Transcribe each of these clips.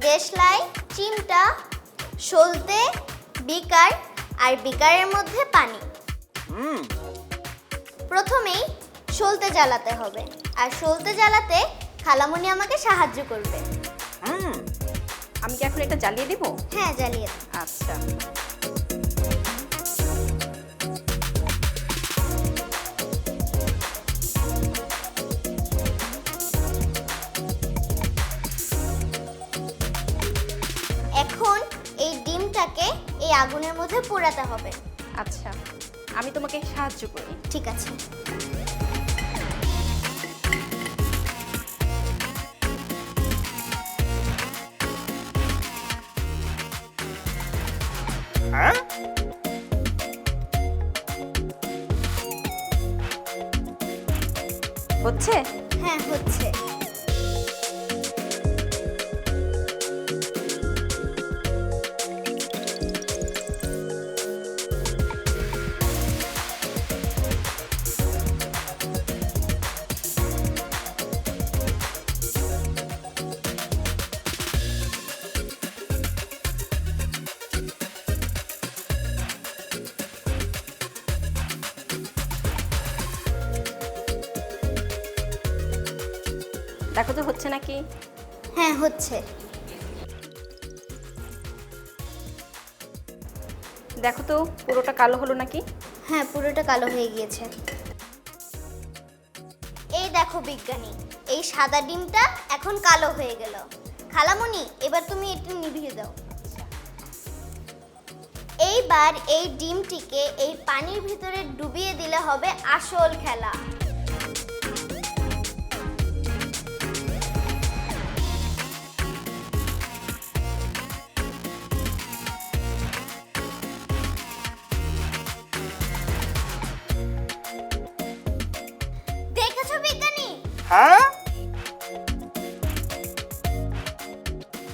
দেশলাই, চিমটা, সলতে, বিকার আর বিকারের মধ্যে পানি। প্রথমেই সলতে জ্বালাতে হবে, আর সলতে জ্বালাতে খালামণি আমাকে সাহায্য করবে। আমি কি এখন এটা জ্বালিয়ে দিব? হ্যাঁ, জ্বালিয়ে দাও। আচ্ছা। এখন এই ডিমটাকে এই আগুনের মধ্যে পোড়াতে হবে। আচ্ছা, আমি তোমাকে সাহায্য করি। ঠিক আছে। হচ্ছে? হ্যাঁ, হচ্ছে। দেখো তো হচ্ছে নাকি? হ্যাঁ, হচ্ছে। দেখো তো পুরোটা কালো হলো নাকি? হ্যাঁ, পুরোটা কালো হয়ে গিয়েছে। এই দেখো বিজ্ঞানী, এই সাদা ডিমটা এখন কালো হয়ে গেল। খালামণি, এবার তুমি এটা নিভিয়ে দাও। এইবার এই ডিমটিকে এই পানির ভিতরে ডুবিয়ে দিলে হবে আসল খেলা। দেখেছো বিজ্ঞানী? হ্যাঁ,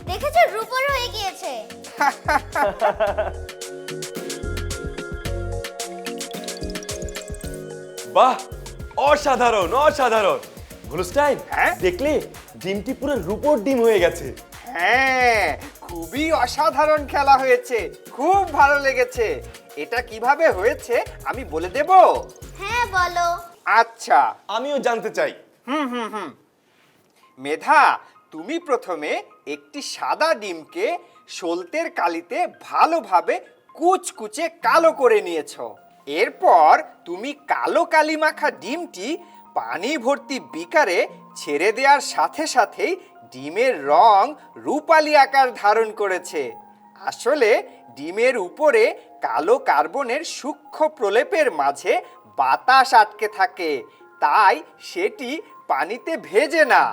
দেখেছো, রূপোর হয়ে গিয়েছে। বাহ, অসাধারণ অসাধারণ। গুলস্টাইন, হ্যাঁ? দেখলে ডিমটি পুরো রূপোর ডিম হয়ে গেছে। হ্যাঁ, খুবই অসাধারণ খেলা হয়েছে, খুব ভালো লেগেছে। এটা কিভাবে হয়েছে আমি বলে দেব? হ্যাঁ, বলো। আচ্ছা, আমিও জানতে চাই। মেধা, তুমি প্রথমে একটি সাদা ডিমকে সলতের কালিতে ভালোভাবে কুচকুচে কালো করে নিয়েছো। এরপর তুমি কালো কালি মাখা ডিমটি পানি ভর্তি বিকারে ছেড়ে দেওয়ার সাথে সাথেই ডিমের রং রূপালি আকার ধারণ করেছে। আসলে ডিমের উপরে কালো কার্বনের সূক্ষ্ম প্রলেপের মাঝে বাতাস আটকে থাকে, তাই সেটি পানিতে ভেজে না।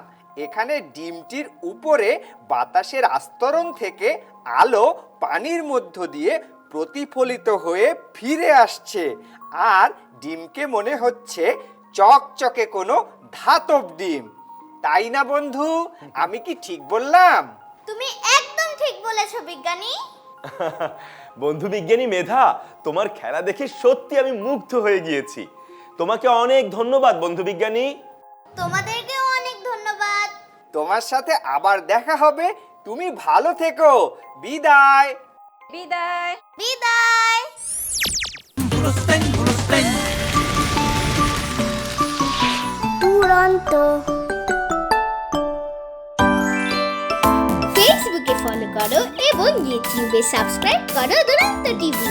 এখানে ডিমটির উপরে বাতাসের আস্তরণ থেকে আলো পানির মধ্য দিয়ে প্রতিফলিত হয়ে ফিরে আসছে, আর ডিমকে মনে হচ্ছে চকচকে কোনো ধাতব ডিম। তাই না বন্ধু? আমি কি ঠিক বললাম? তুমি একদম ঠিক বলেছো বিজ্ঞানী। বন্ধু বিজ্ঞানী মেধা, তোমার খেলা দেখে সত্যি আমি মুগ্ধ হয়ে গিয়েছি। তোমাকে অনেক ধন্যবাদ বন্ধু বিজ্ঞানী। তোমাদেরকেও অনেক ধন্যবাদ। তোমার সাথে আবার দেখা হবে। তুমি ভালো থেকো। বিদায়। বিদায়। বিদায়। দুরন্ত। ফেসবুকে ফলো করো এবং ইউটিউবে সাবস্ক্রাইব করো দুরন্ত টিভি।